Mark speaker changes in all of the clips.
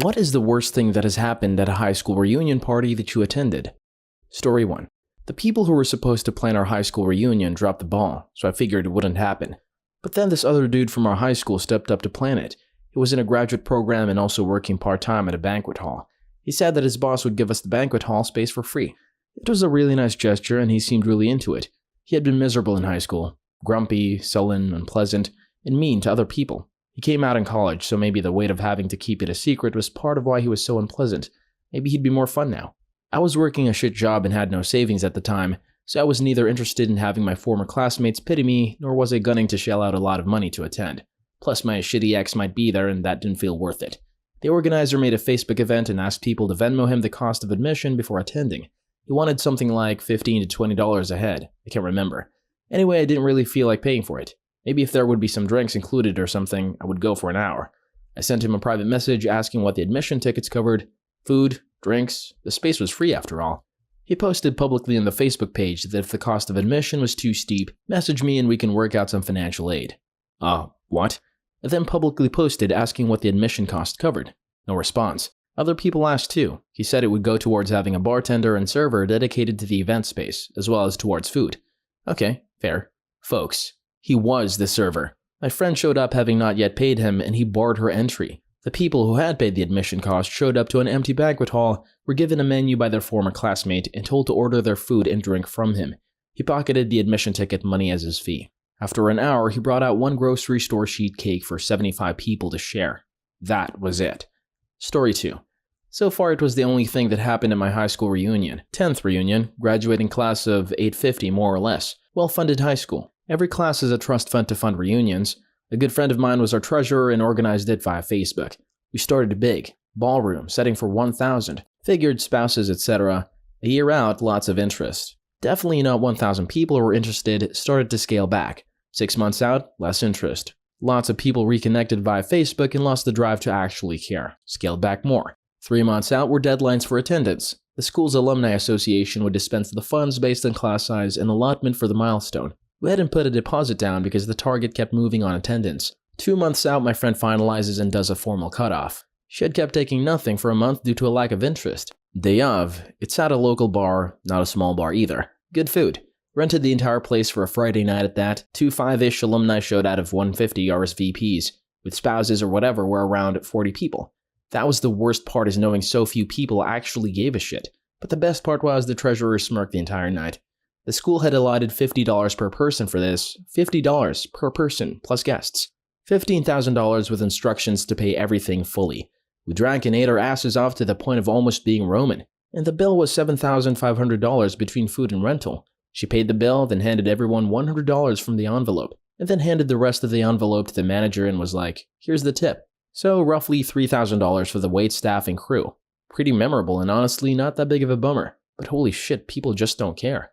Speaker 1: What is the worst thing that has happened at a high school reunion party that you attended? Story 1. The people who were supposed to plan our high school reunion dropped the ball, so I figured it wouldn't happen. But then this other dude from our high school stepped up to plan it. He was in a graduate program and also working part-time at a banquet hall. He said that his boss would give us the banquet hall space for free. It was a really nice gesture and he seemed really into it. He had been miserable in high school, grumpy, sullen, unpleasant, and mean to other people. He came out in college, so maybe the weight of having to keep it a secret was part of why he was so unpleasant. Maybe he'd be more fun now. I was working a shit job and had no savings at the time, so I was neither interested in having my former classmates pity me, nor was I gunning to shell out a lot of money to attend. Plus my shitty ex might be there and that didn't feel worth it. The organizer made a Facebook event and asked people to Venmo him the cost of admission before attending. He wanted something like $15 to $20 a head. I can't remember. Anyway, I didn't really feel like paying for it. Maybe if there would be some drinks included or something, I would go for an hour. I sent him a private message asking what the admission tickets covered. Food, drinks, the space was free after all. He posted publicly on the Facebook page that if the cost of admission was too steep, message me and we can work out some financial aid. What? I then publicly posted asking what the admission cost covered. No response. Other people asked too. He said it would go towards having a bartender and server dedicated to the event space, as well as towards food. Okay, fair. Folks, he was the server. My friend showed up having not yet paid him and he barred her entry. The people who had paid the admission cost showed up to an empty banquet hall, were given a menu by their former classmate and told to order their food and drink from him. He pocketed the admission ticket money as his fee. After an hour, he brought out one grocery store sheet cake for 75 people to share. That was it. Story 2. So far it was the only thing that happened at my high school reunion. 10th reunion, graduating class of 850 more or less. Well-funded high school. Every class is a trust fund to fund reunions. A good friend of mine was our treasurer and organized it via Facebook. We started big. Ballroom, setting for 1,000. Figured spouses, etc. A year out, lots of interest. Definitely not 1,000 people who were interested, started to scale back. 6 months out, less interest. Lots of people reconnected via Facebook and lost the drive to actually care. Scaled back more. 3 months out were deadlines for attendance. The school's alumni association would dispense the funds based on class size and allotment for the milestone. We hadn't put a deposit down because the target kept moving on attendance. 2 months out, my friend finalizes and does a formal cutoff. She had kept taking nothing for a month due to a lack of interest. Day of, it's at a local bar, not a small bar either. Good food. Rented the entire place for a Friday night at that. 2 5-ish alumni showed out of 150 RSVPs. With spouses or whatever were around 40 people. That was the worst part, is knowing so few people actually gave a shit. But the best part was the treasurer smirked the entire night. The school had allotted $50 per person for this. $50 per person, plus guests. $15,000 with instructions to pay everything fully. We drank and ate our asses off to the point of almost being Roman. And the bill was $7,500 between food and rental. She paid the bill, then handed everyone $100 from the envelope, and then handed the rest of the envelope to the manager and was like, here's the tip. So roughly $3,000 for the wait staff and crew. Pretty memorable and honestly not that big of a bummer. But holy shit, people just don't care.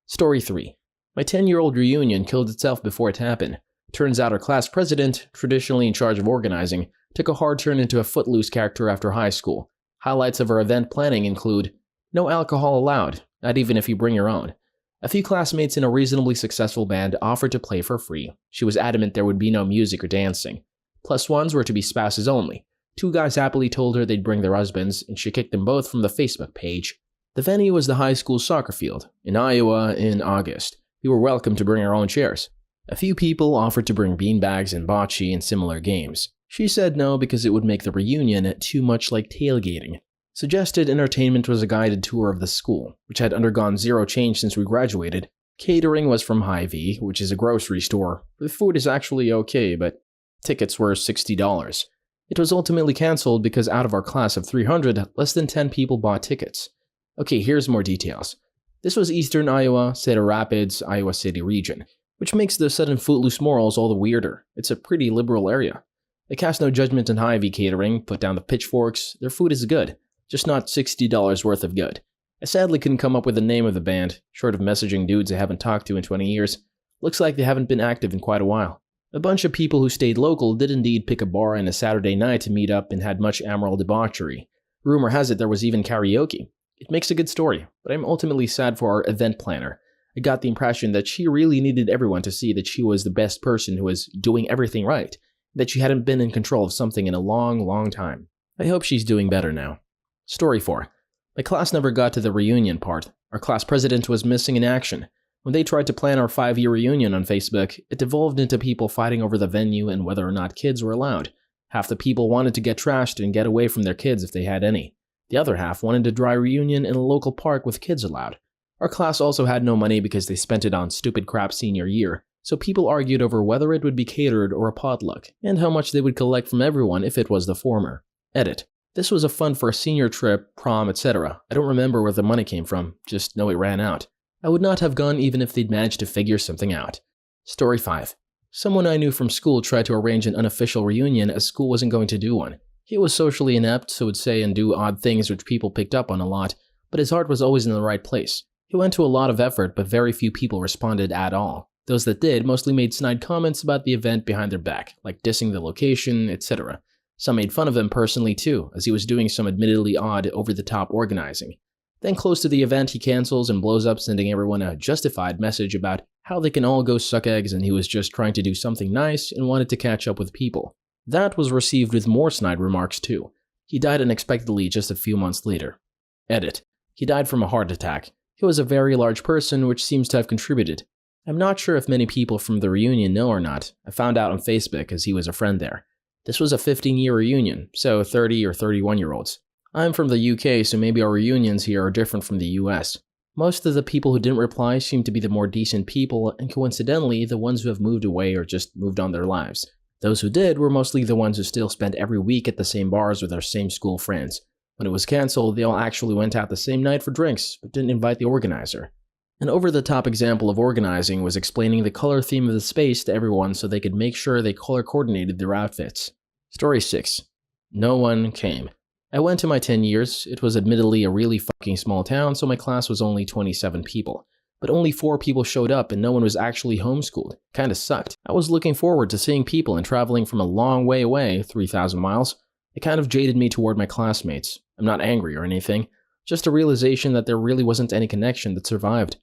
Speaker 1: Story 3. My 10-year-old reunion killed itself before it happened. Turns out our class president, traditionally in charge of organizing, took a hard turn into a Footloose character after high school. Highlights of our event planning include no alcohol allowed, not even if you bring your own. A few classmates in a reasonably successful band offered to play for free. She was adamant there would be no music or dancing. Plus ones were to be spouses only. 2 guys happily told her they'd bring their husbands, and she kicked them both from the Facebook page. The venue was the high school soccer field, in Iowa in August. We were welcome to bring our own chairs. A few people offered to bring beanbags and bocce and similar games. She said no because it would make the reunion too much like tailgating. Suggested entertainment was a guided tour of the school, which had undergone zero change since we graduated. Catering was from Hy-Vee, which is a grocery store. The food is actually okay, but tickets were $60. It was ultimately cancelled because out of our class of 300, less than 10 people bought tickets. Okay, here's more details. This was eastern Iowa, Cedar Rapids, Iowa City region, which makes the sudden Footloose morals all the weirder. It's a pretty liberal area. I cast no judgment on Hy-Vee catering, put down the pitchforks, their food is good, just not $60 worth of good. I sadly couldn't come up with the name of the band, short of messaging dudes I haven't talked to in 20 years. Looks like they haven't been active in quite a while. A bunch of people who stayed local did indeed pick a bar on a Saturday night to meet up and had much amoral debauchery. Rumor has it there was even karaoke. It makes a good story, but I'm ultimately sad for our event planner. I got the impression that she really needed everyone to see that she was the best person who was doing everything right, that she hadn't been in control of something in a long, long time. I hope she's doing better now. Story 4. My class never got to the reunion part. Our class president was missing in action. When they tried to plan our 5-year reunion on Facebook, it devolved into people fighting over the venue and whether or not kids were allowed. Half the people wanted to get trashed and get away from their kids if they had any. The other half wanted a dry reunion in a local park with kids allowed. Our class also had no money because they spent it on stupid crap senior year, so people argued over whether it would be catered or a potluck, and how much they would collect from everyone if it was the former. Edit. This was a fund for a senior trip, prom, etc. I don't remember where the money came from, just know it ran out. I would not have gone even if they'd managed to figure something out. Story 5. Someone I knew from school tried to arrange an unofficial reunion as school wasn't going to do one. He was socially inept, so would say and do odd things which people picked up on a lot, but his heart was always in the right place. He went to a lot of effort, but very few people responded at all. Those that did mostly made snide comments about the event behind their back, like dissing the location, etc. Some made fun of him personally too, as he was doing some admittedly odd, over-the-top organizing. Then close to the event, he cancels and blows up, sending everyone a justified message about how they can all go suck eggs and he was just trying to do something nice and wanted to catch up with people. That was received with more snide remarks too. He died unexpectedly just a few months later. Edit. He died from a heart attack. He was a very large person, which seems to have contributed. I'm not sure if many people from the reunion know or not. I found out on Facebook as he was a friend there. This was a 15-year reunion, so 30 or 31-year-olds. I'm from the UK, so maybe our reunions here are different from the US. Most of the people who didn't reply seem to be the more decent people, and coincidentally, the ones who have moved away or just moved on their lives. Those who did were mostly the ones who still spent every week at the same bars with their same school friends. When it was cancelled, they all actually went out the same night for drinks, but didn't invite the organizer. An over-the-top example of organizing was explaining the color theme of the space to everyone so they could make sure they color-coordinated their outfits. Story 6. No one came. I went to my 10 years. It was admittedly a really fucking small town, so my class was only 27 people. But only 4 people showed up and no one was actually homeschooled. Kinda sucked. I was looking forward to seeing people and traveling from a long way away, 3,000 miles. It kind of jaded me toward my classmates. I'm not angry or anything, just a realization that there really wasn't any connection that survived.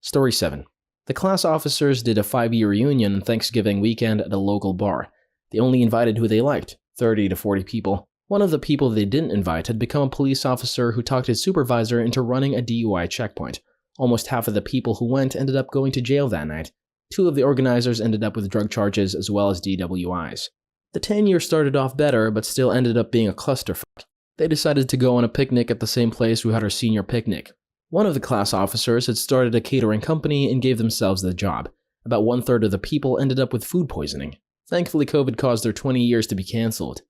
Speaker 1: Story 7. The class officers did a 5-year reunion on Thanksgiving weekend at a local bar. They only invited who they liked, 30 to 40 people. One of the people they didn't invite had become a police officer who talked his supervisor into running a DUI checkpoint. Almost half of the people who went ended up going to jail that night. 2 of the organizers ended up with drug charges as well as DWIs. The 10-year started off better, but still ended up being a clusterfuck. They decided to go on a picnic at the same place we had our senior picnic. One of the class officers had started a catering company and gave themselves the job. About 1/3 of the people ended up with food poisoning. Thankfully, COVID caused their 20 years to be cancelled.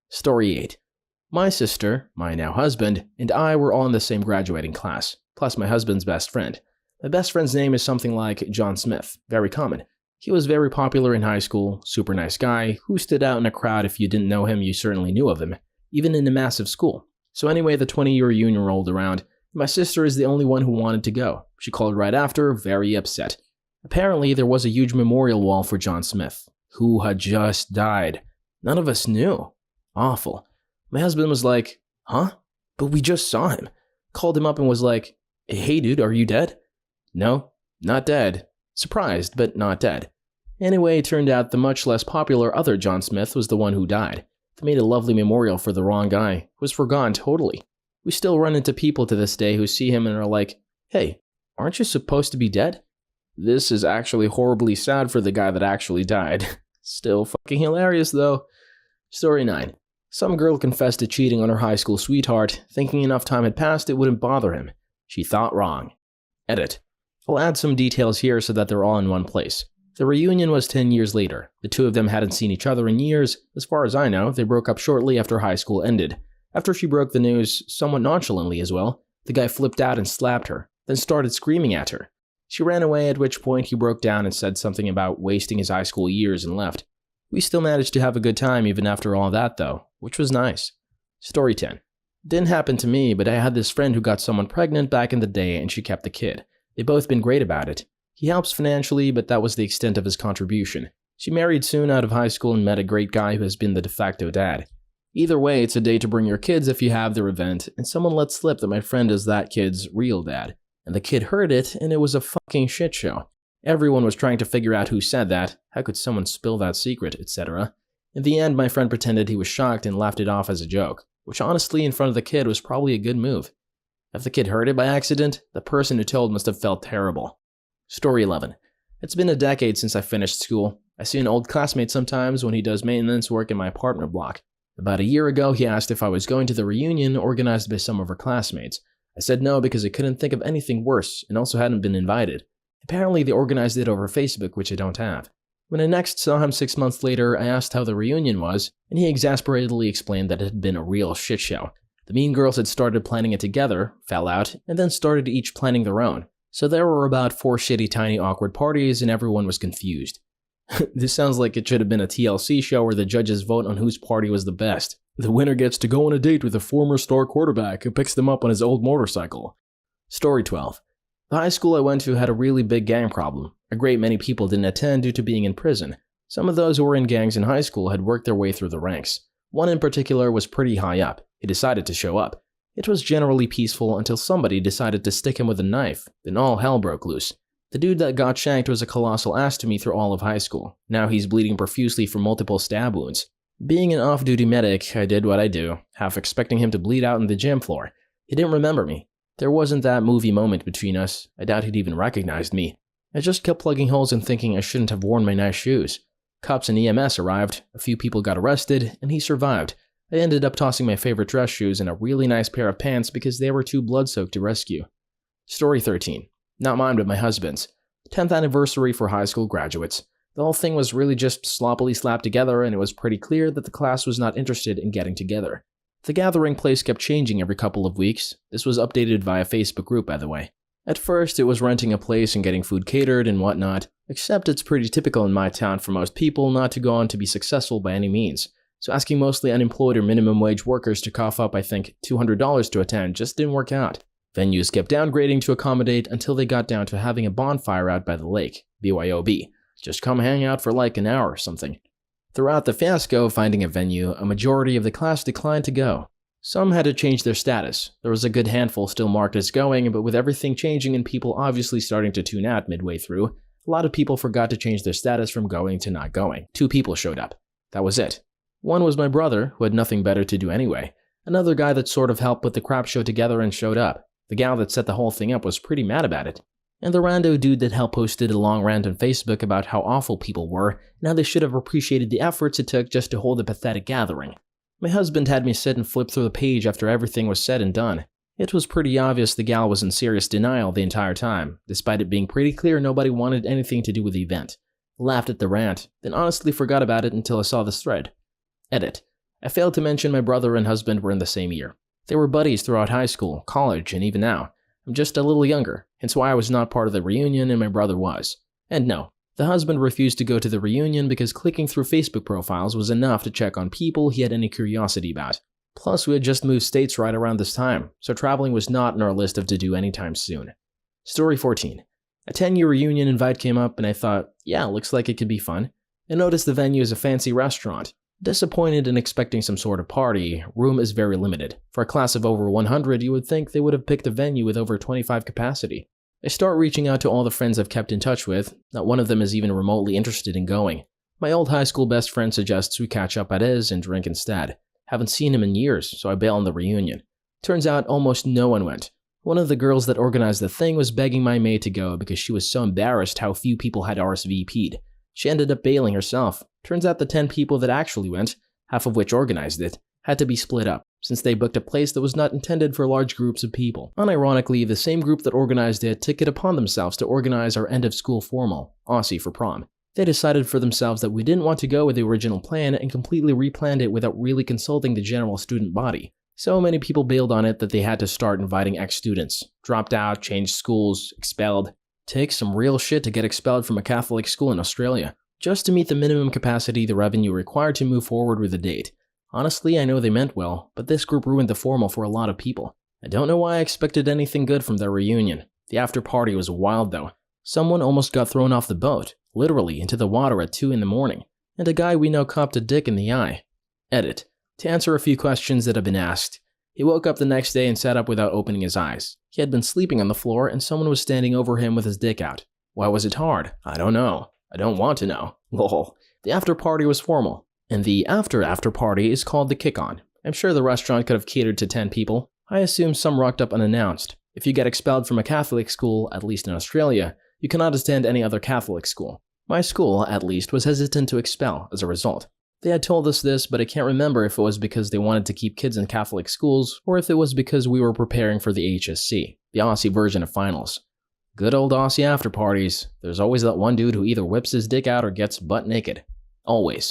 Speaker 1: Story 8. My sister, my now husband, and I were all in the same graduating class, plus my husband's best friend. My best friend's name is something like John Smith, very common. He was very popular in high school, super nice guy, who stood out in a crowd. If you didn't know him, you certainly knew of him, even in a massive school. So anyway, the 20-year reunion rolled around. My sister is the only one who wanted to go. She called right after, very upset. Apparently, there was a huge memorial wall for John Smith, who had just died. None of us knew. Awful. My husband was like, huh? But we just saw him. Called him up and was like, hey dude, are you dead? No, not dead. Surprised, but not dead. Anyway, it turned out the much less popular other John Smith was the one who died. They made a lovely memorial for the wrong guy, who was forgone totally. We still run into people to this day who see him and are like, hey, aren't you supposed to be dead? This is actually horribly sad for the guy that actually died. Still fucking hilarious though. Story 9. Some girl confessed to cheating on her high school sweetheart, thinking enough time had passed it wouldn't bother him. She thought wrong. Edit. I'll add some details here so that they're all in one place. The reunion was 10 years later. The 2 of them hadn't seen each other in years. As far as I know, they broke up shortly after high school ended. After she broke the news, somewhat nonchalantly as well, the guy flipped out and slapped her, then started screaming at her. She ran away, at which point he broke down and said something about wasting his high school years and left. We still managed to have a good time even after all that though, which was nice. Story 10. Didn't happen to me, but I had this friend who got someone pregnant back in the day and she kept the kid. They've both been great about it. He helps financially, but that was the extent of his contribution. She married soon out of high school and met a great guy who has been the de facto dad. Either way, it's a day to bring your kids if you have their event, and someone let slip that my friend is that kid's real dad. And the kid heard it, and it was a fucking shit show. Everyone was trying to figure out who said that, how could someone spill that secret, etc. In the end, my friend pretended he was shocked and laughed it off as a joke. which honestly in front of the kid was probably a good move. If the kid heard it by accident, the person who told must have felt terrible. Story 11. It's been a decade since I finished school. I see an old classmate sometimes when he does maintenance work in my apartment block. About a year ago, he asked if I was going to the reunion organized by some of her classmates. I said no because I couldn't think of anything worse and also hadn't been invited. Apparently, they organized it over Facebook, which I don't have. When I next saw him 6 months later, I asked how the reunion was, and he exasperatedly explained that it had been a real shit show. The mean girls had started planning it together, fell out, and then started each planning their own. So there were about 4 shitty tiny awkward parties and everyone was confused. This sounds like it should have been a TLC show where the judges vote on whose party was the best. The winner gets to go on a date with a former star quarterback who picks them up on his old motorcycle. Story 12. The high school I went to had a really big gang problem. A great many people didn't attend due to being in prison. Some of those who were in gangs in high school had worked their way through the ranks. One in particular was pretty high up. He decided to show up. It was generally peaceful until somebody decided to stick him with a knife, then all hell broke loose. The dude that got shanked was a colossal ass to me through all of high school. Now he's bleeding profusely from multiple stab wounds. Being an off-duty medic, I did what I do, half expecting him to bleed out on the gym floor. He didn't remember me. There wasn't that movie moment between us. I doubt he'd even recognized me. I just kept plugging holes and thinking I shouldn't have worn my nice shoes. Cops and EMS arrived, a few people got arrested, and he survived. I ended up tossing my favorite dress shoes and a really nice pair of pants because they were too blood-soaked to rescue. Story 13. Not mine, but my husband's. 10th anniversary for high school graduates. The whole thing was really just sloppily slapped together, and it was pretty clear that the class was not interested in getting together. The gathering place kept changing every couple of weeks. This was updated via Facebook group, by the way. At first, it was renting a place and getting food catered and whatnot, except it's pretty typical in my town for most people not to go on to be successful by any means. So asking mostly unemployed or minimum wage workers to cough up, I think, $200 to attend just didn't work out. Venues kept downgrading to accommodate until they got down to having a bonfire out by the lake, BYOB. Just come hang out for like an hour or something. Throughout the fiasco of finding a venue, a majority of the class declined to go. Some had to change their status. There was a good handful still marked as going, but with everything changing and people obviously starting to tune out midway through, a lot of people forgot to change their status from going to not going. 2 people showed up. That was it. One was my brother, who had nothing better to do anyway. Another guy that sort of helped put the crap show together and showed up. The gal that set the whole thing up was pretty mad about it. And the rando dude that helped posted a long rant on Facebook about how awful people were and how they should have appreciated the efforts it took just to hold a pathetic gathering. My husband had me sit and flip through the page after everything was said and done. It was pretty obvious the gal was in serious denial the entire time, despite it being pretty clear nobody wanted anything to do with the event. I laughed at the rant, then honestly forgot about it until I saw this thread. Edit. I failed to mention my brother and husband were in the same year. They were buddies throughout high school, college, and even now. I'm just a little younger, hence why I was not part of the reunion and my brother was. And no, the husband refused to go to the reunion because clicking through Facebook profiles was enough to check on people he had any curiosity about. Plus, we had just moved states right around this time, so traveling was not on our list of to do anytime soon. Story 14. A 10-year reunion invite came up and I thought, yeah, looks like it could be fun. I noticed the venue is a fancy restaurant. Disappointed and expecting some sort of party, room is very limited. For a class of over 100, you would think they would have picked a venue with over 25 capacity. I start reaching out to all the friends I've kept in touch with. Not one of them is even remotely interested in going. My old high school best friend suggests we catch up at his and drink instead. Haven't seen him in years, so I bail on the reunion. Turns out almost no one went. One of the girls that organized the thing was begging my maid to go because she was so embarrassed how few people had RSVP'd. She ended up bailing herself. Turns out the 10 people that actually went, half of which organized it, had to be split up, since they booked a place that was not intended for large groups of people. Unironically, the same group that organized it took it upon themselves to organize our end-of-school formal, Aussie for prom. They decided for themselves that we didn't want to go with the original plan and completely replanned it without really consulting the general student body. So many people bailed on it that they had to start inviting ex-students. Dropped out, changed schools, expelled. Takes some real shit to get expelled from a Catholic school in Australia, just to meet the minimum capacity the revenue required to move forward with the date. Honestly, I know they meant well, but this group ruined the formal for a lot of people. I don't know why I expected anything good from their reunion. The after party was wild though. Someone almost got thrown off the boat, literally into the water at 2 in the morning, and a guy we know copped a dick in the eye. Edit. To answer a few questions that have been asked. He woke up the next day and sat up without opening his eyes. He had been sleeping on the floor and someone was standing over him with his dick out. Why was it hard? I don't know. I don't want to know. Lol. The after party was formal, and the after party is called the kick-on. I'm sure the restaurant could have catered to 10 people. I assume some rocked up unannounced. If you get expelled from a Catholic school, at least in Australia, you cannot attend any other Catholic school. My school, at least, was hesitant to expel as a result. They had told us this, but I can't remember if it was because they wanted to keep kids in Catholic schools, or if it was because we were preparing for the HSC, the Aussie version of finals. Good old Aussie after parties. There's always that one dude who either whips his dick out or gets butt naked. Always.